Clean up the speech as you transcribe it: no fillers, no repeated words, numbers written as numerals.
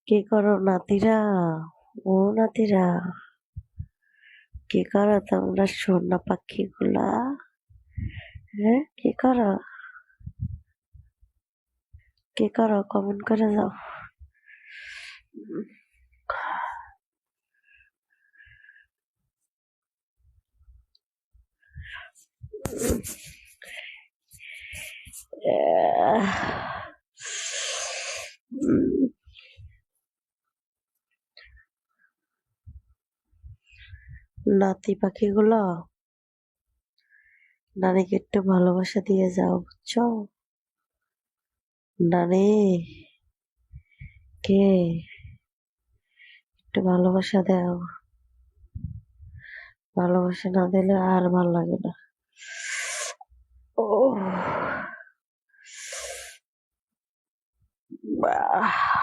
কি করো নাতিরা? ও নাতিরা, কি করো তোমরা সোনা পাখিগুলা? হ্যাঁ, কি করো? কি করো কমেন্ট করে যাও। নাতি পাখিগুলো, নানিকে একটু ভালোবাসা দিয়ে যাও, বুঝছো? নানি, কে একটু ভালোবাসা দাও। ভালোবাসা না দিলে আর ভাল লাগে না। ও বাহ,